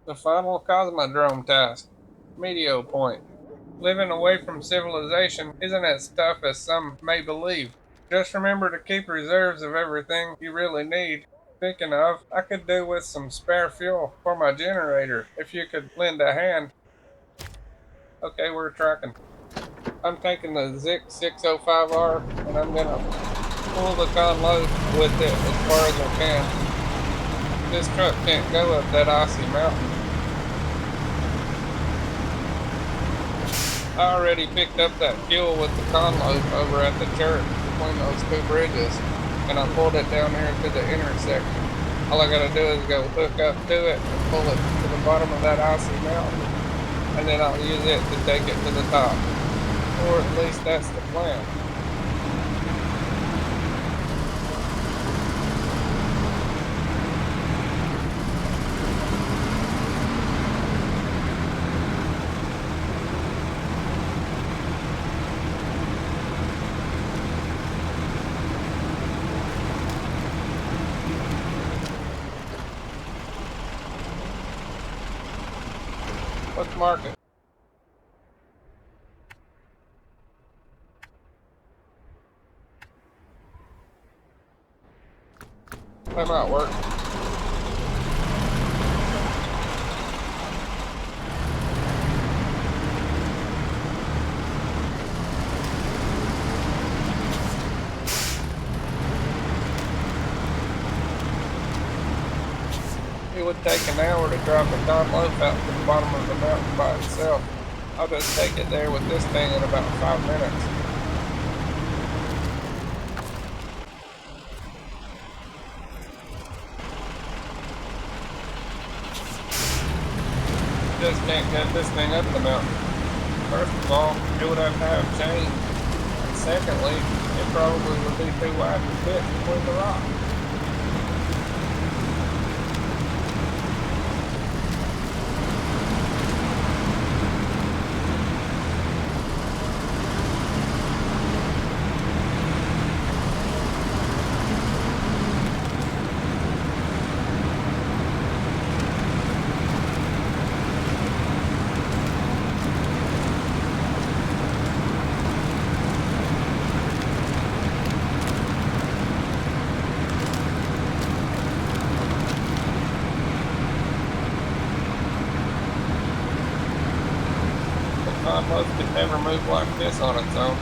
The final Cosmodrome task. Meteo Point. Living away from civilization isn't as tough as some may believe. Just remember to keep reserves of everything you really need. Speaking of, I could do with some spare fuel for my generator if you could lend a hand. Okay, we're tracking. I'm taking the ZiKZ 605R and I'm gonna pull the conload with it as far as I can. This truck can't go up that icy mountain. I already picked up that fuel with the conload over at the church between those two bridges, and I pulled it down here to the intersection. All I gotta do is go hook up to it and pull it to the bottom of that icy mountain, and then I'll use it to take it to the top. Or at least that's the plan. Let's mark it. That might work. It would take an hour to drive the conload out to the bottom of the mountain by itself. I'll just take it there with this thing in about 5 minutes. Just can't get this thing up the mountain. First of all, it would have to have chains. And secondly, it probably would be too wide to fit between the rocks. Conload could never move like this on its own.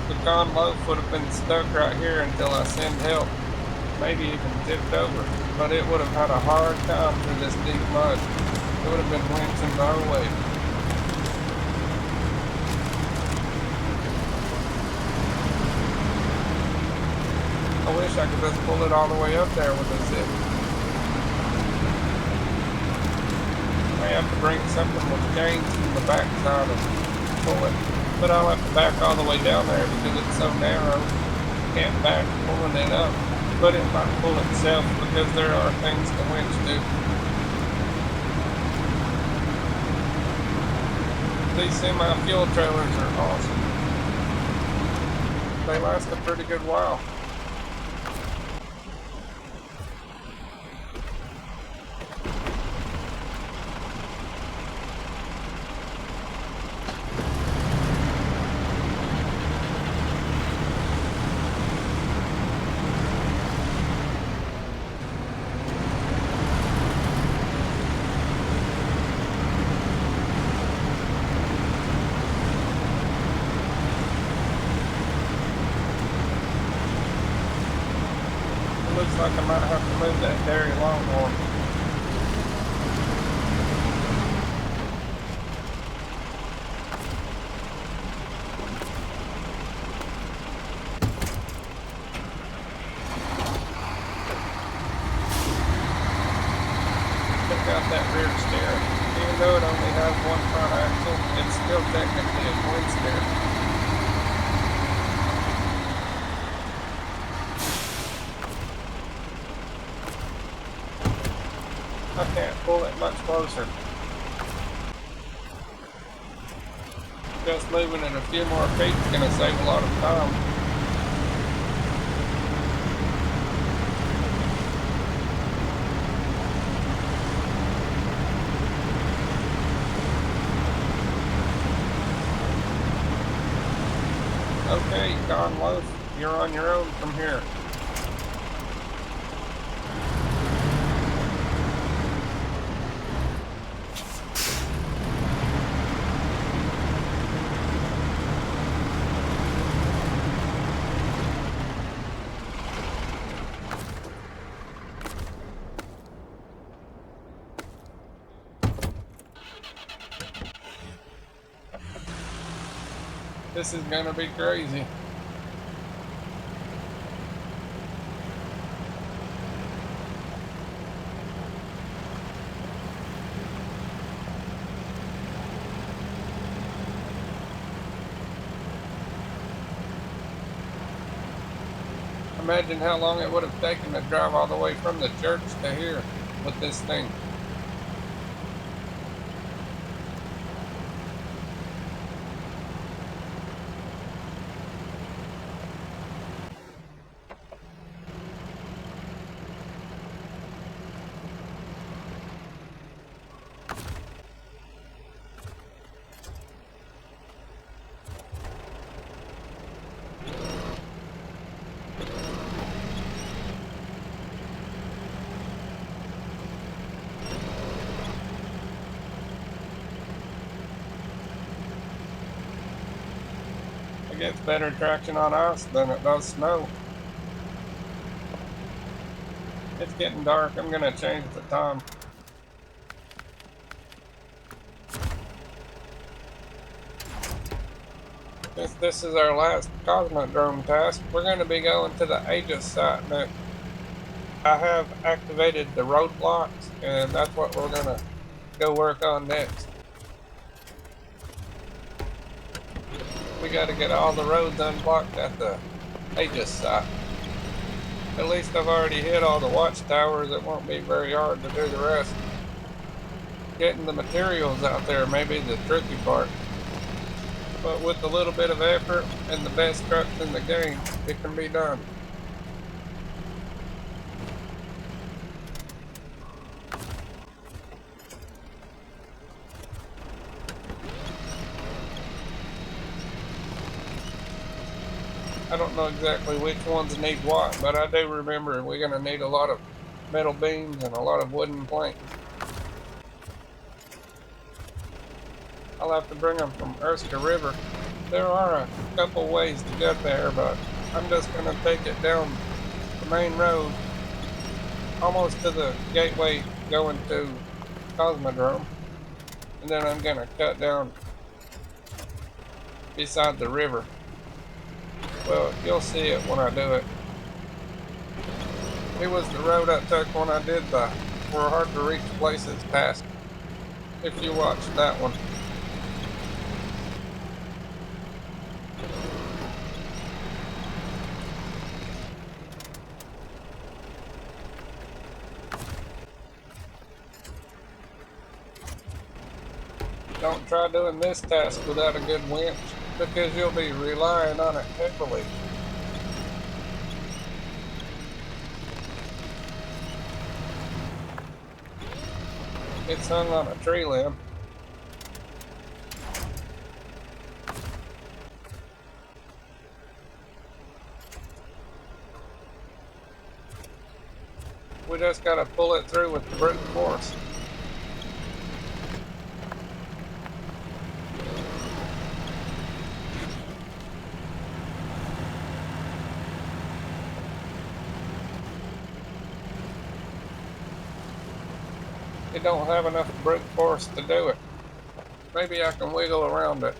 The conload would have been stuck right here until I send help, maybe even tipped over, but it would have had a hard time through this deep mud. It would have been winching our way. I wish I could just pull it all the way up there with a zip. I have to bring something with chains from the backside and pull it. But I'll have to back all the way down there because it's so narrow. Can't back pulling it up. But it might pull itself because there are things to winch to. These semi-fuel trailers are awesome. They last a pretty good while. Looks like I might have to move that dairy longhorn. Check out that rear steer. Even though it only has one front axle, it's still technically a twin steer. I can't pull it much closer. Just moving it a few more feet is going to save a lot of time. Okay, Conloaf, you're on your own from here. This is gonna be crazy. Imagine how long it would have taken to drive all the way from the church to here with this thing. It gets better traction on ice than it does snow. It's getting dark. I'm gonna change the time. Since this is our last Cosmodrome task, we're going to be going to the ZiKZ site next. I have activated the roadblocks, and that's what we're going to go work on next. We got to get all the roads unblocked at the ZiKZ site. At least I've already hit all the watchtowers. It won't be very hard to do the rest. Getting the materials out there may be the tricky part. But with a little bit of effort and the best trucks in the game, it can be done. I don't know exactly which ones need what, but I do remember we're going to need a lot of metal beams and a lot of wooden planks. I'll have to bring them from Erska River. There are a couple ways to get there, but I'm just going to take it down the main road almost to the gateway going to Cosmodrome, and then I'm going to cut down beside the river. Well, you'll see it when I do it. It was the road I took when I did the We're Hard to Reach Places task, if you watched that one. Don't try doing this task without a good winch, because you'll be relying on it heavily. It's hung on a tree limb. We just gotta pull it through with the brute force. It don't have enough brute force to do it. Maybe I can wiggle around it.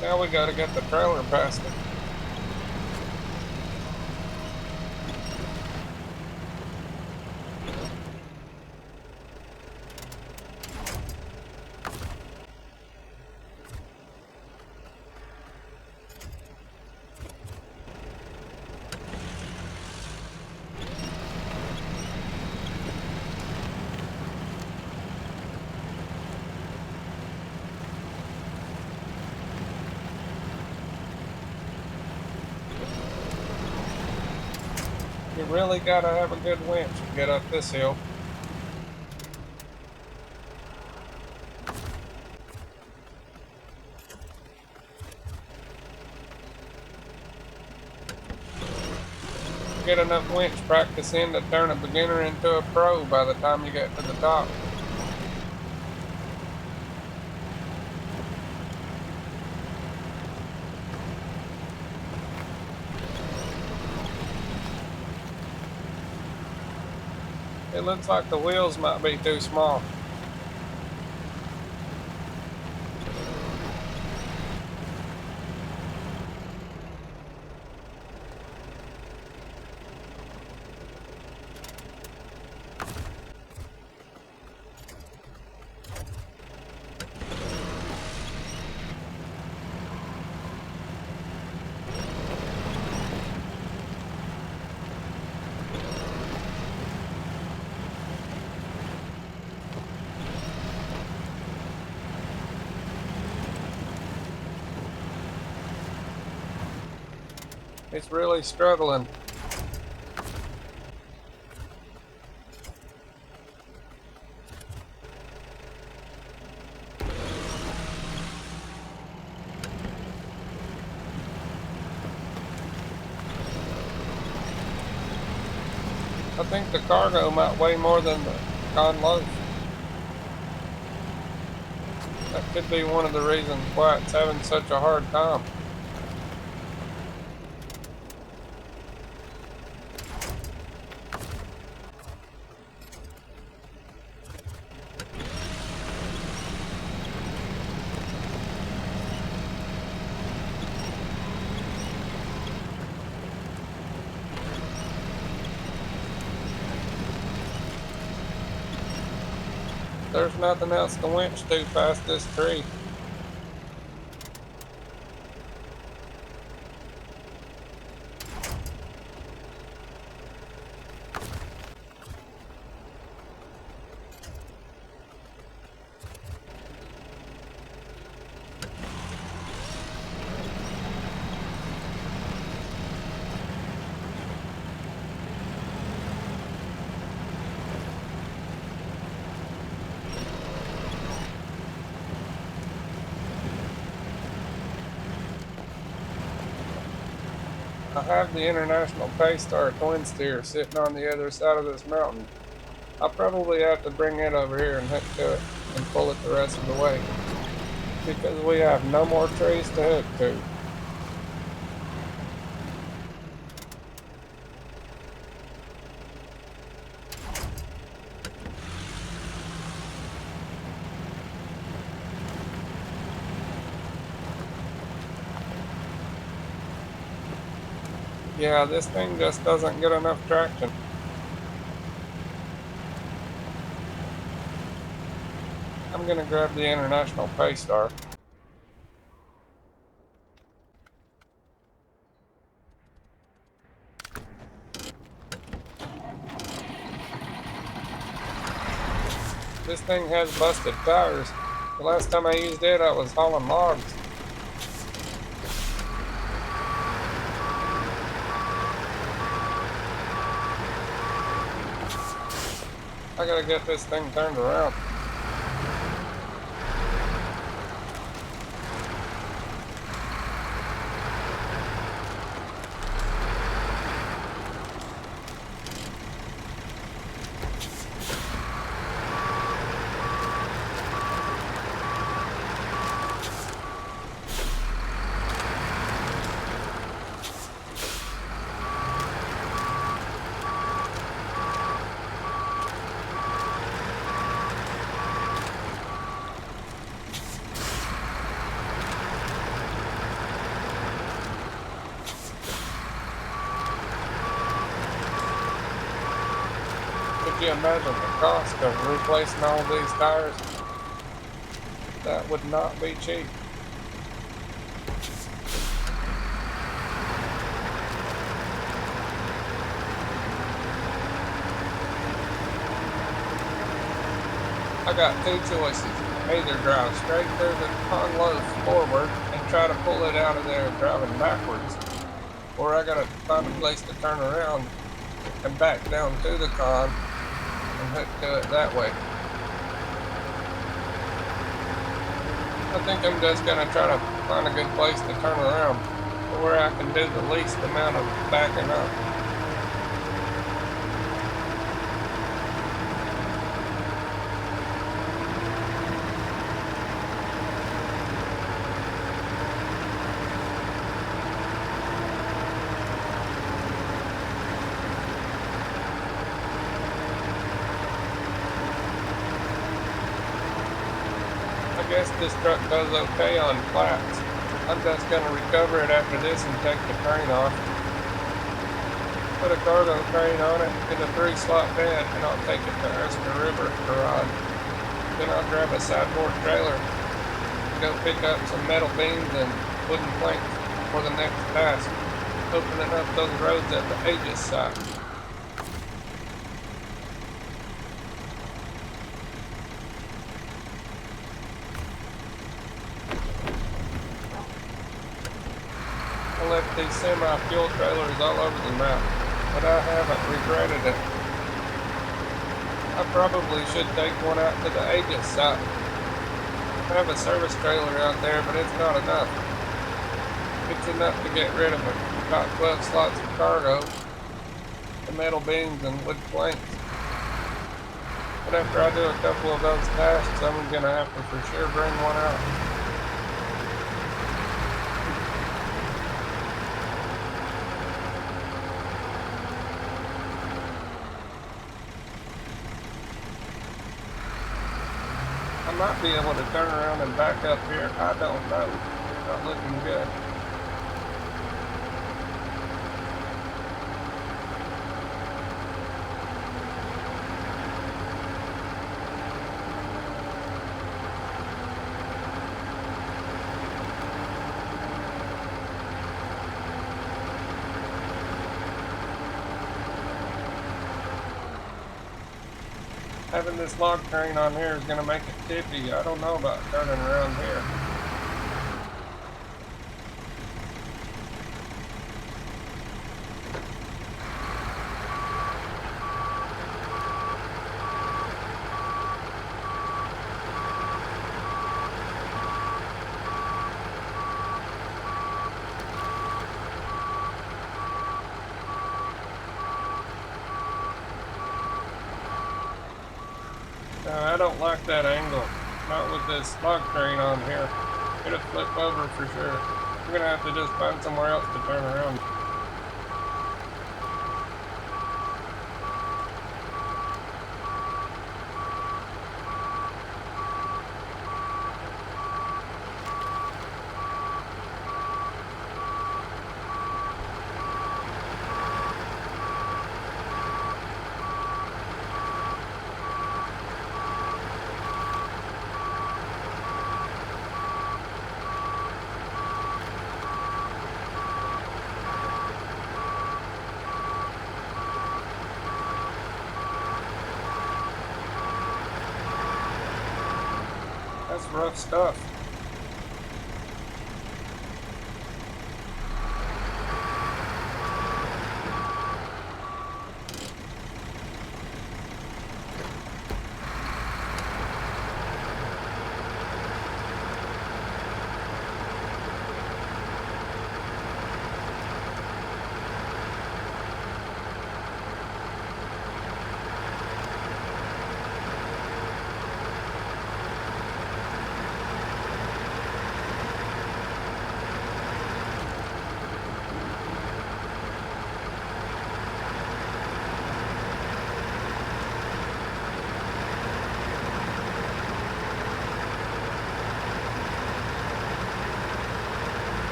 Now we gotta get the trailer past it. You really gotta have a good winch to get up this hill. Get enough winch practice in to turn a beginner into a pro by the time you get to the top. It looks like the wheels might be too small. It's really struggling. I think the cargo might weigh more than the conload. That could be one of the reasons why it's having such a hard time. There's nothing else to winch to past this tree. I have the International Paystar twin steer sitting on the other side of this mountain. I'll probably have to bring it over here and hook to it and pull it the rest of the way, because we have no more trees to hook to. Yeah, this thing just doesn't get enough traction. I'm gonna grab the International Paystar. This thing has busted tires. The last time I used it, I was hauling logs. I gotta get this thing turned around. Could you imagine the cost of replacing all these tires? That would not be cheap. I got two choices. Either drive straight through the unload forward and try to pull it out of there driving backwards, or I gotta find a place to turn around and back down to the con and hook to it that way. I think I'm just gonna try to find a good place to turn around where I can do the least amount of backing up. I guess this truck does okay on flats. I'm just going to recover it after this and take the crane off. Put a cargo crane on it in a 3-slot bed and I'll take it to Erskine River Garage. Then I'll grab a sideboard trailer, go pick up some metal beams and wooden planks for the next task, opening up those roads at the Aegis site. I left these semi-fuel trailers all over the map, but I haven't regretted it. I probably should take one out to the Aegis site. I have a service trailer out there, but it's not enough. It's enough to get rid of about 12 slots of cargo, the metal beams and wood planks. But after I do a couple of those tasks, I'm going to have to for sure bring one out. I might be able to turn around and back up here. I don't know. It's not looking good. Having this log crane on here is going to make it tippy. I don't know about turning around here. I don't like that angle. Not with this log crane on here. It'll flip over for sure. I'm gonna have to just find somewhere else to turn around. That's rough stuff.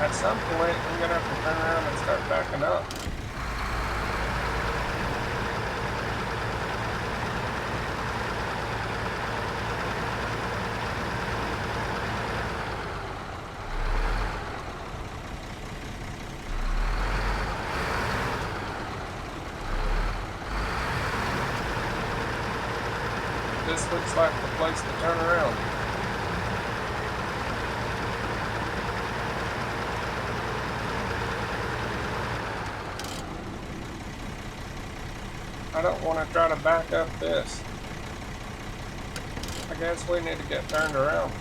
At some point, I'm gonna have to turn around and start backing up. This looks like the place to turn around. I don't want to try to back up this. I guess we need to get turned around.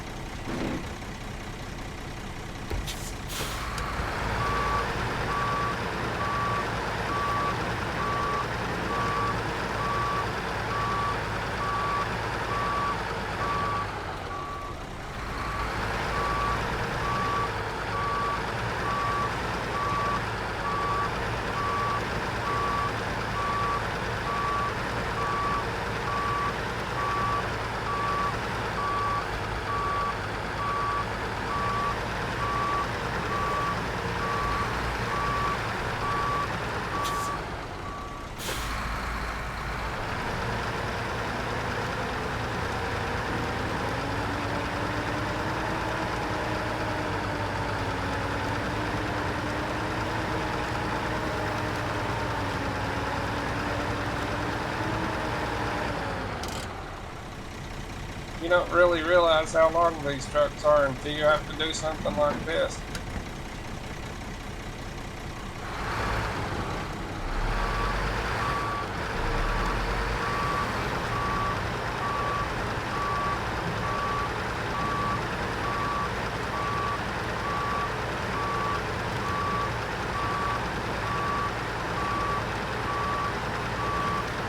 You don't really realize how long these trucks are until you have to do something like this.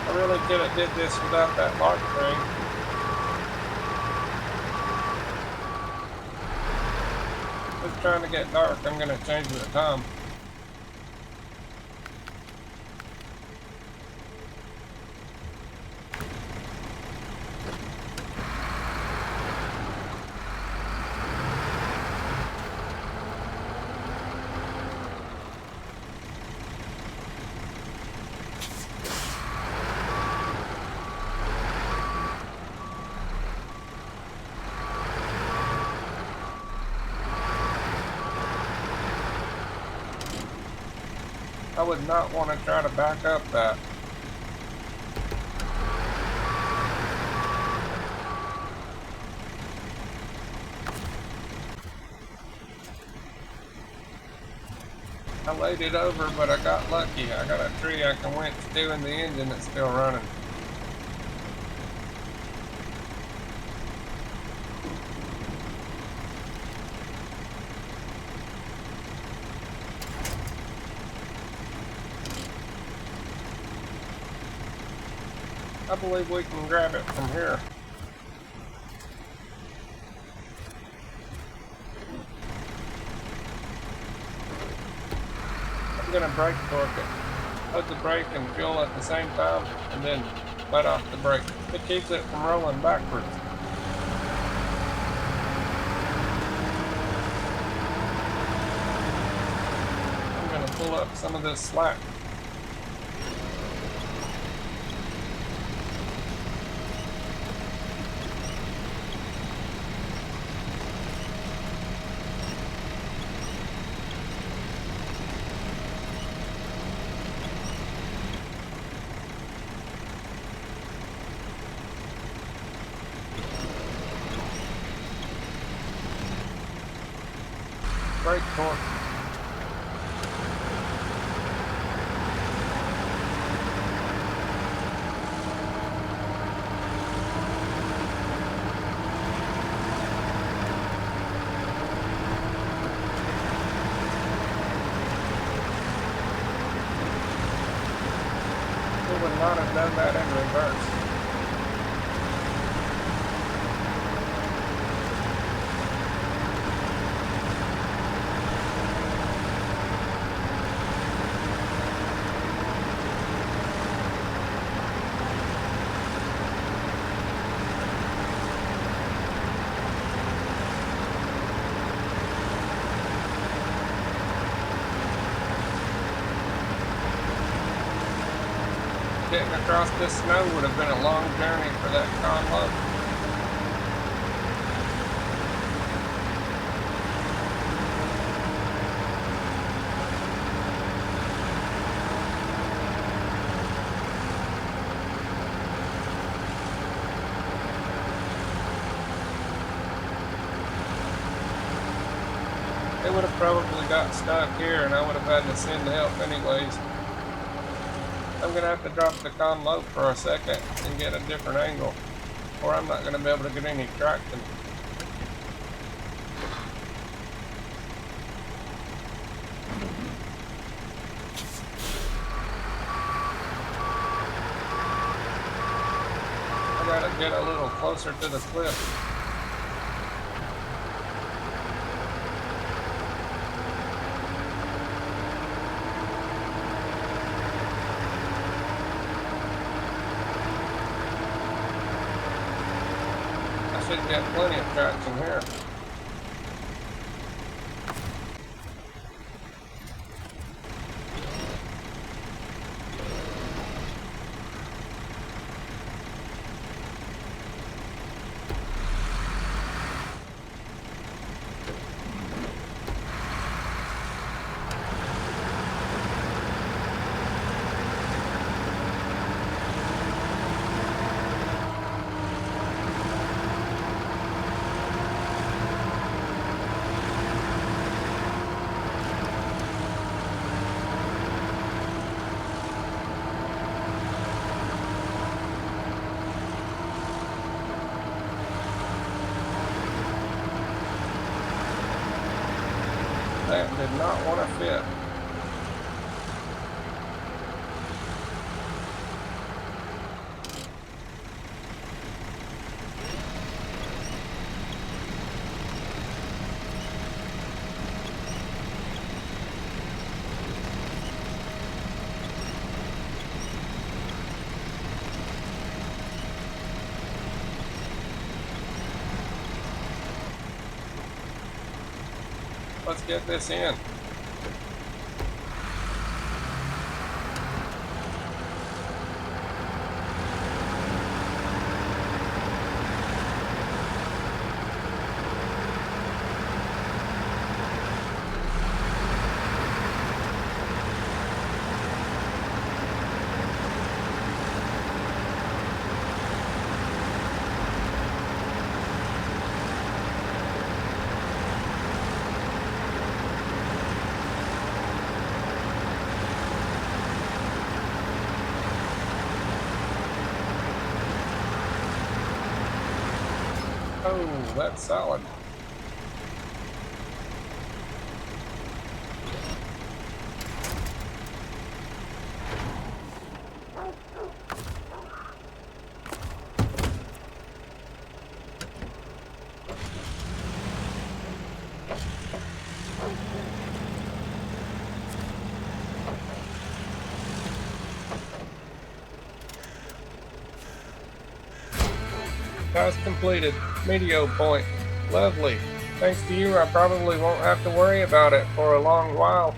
I really could have did this without that lock ring. It's trying to get dark. I'm going to change the time. I would not want to try to back up that. I laid it over, but I got lucky. I got a tree I can winch to and the engine that's still running. I believe we can grab it from here. I'm going to brake torque it. Put the brake and fuel at the same time, and then let off the brake. It keeps it from rolling backwards. I'm going to pull up some of this slack. Brake torque. We would not have done that in reverse. Getting across this snow would have been a long journey for that conload. They would have probably got stuck here and I would have had to send help anyways. I'm going to have to drop the conload for a second and get a different angle, or I'm not going to be able to get any traction. I got to get a little closer to the cliff. Should get plenty of traction here. That did not want to fit. Let's get this in. Oh, that's solid. Task completed. Meteo Point. Lovely. Thanks to you, I probably won't have to worry about it for a long while.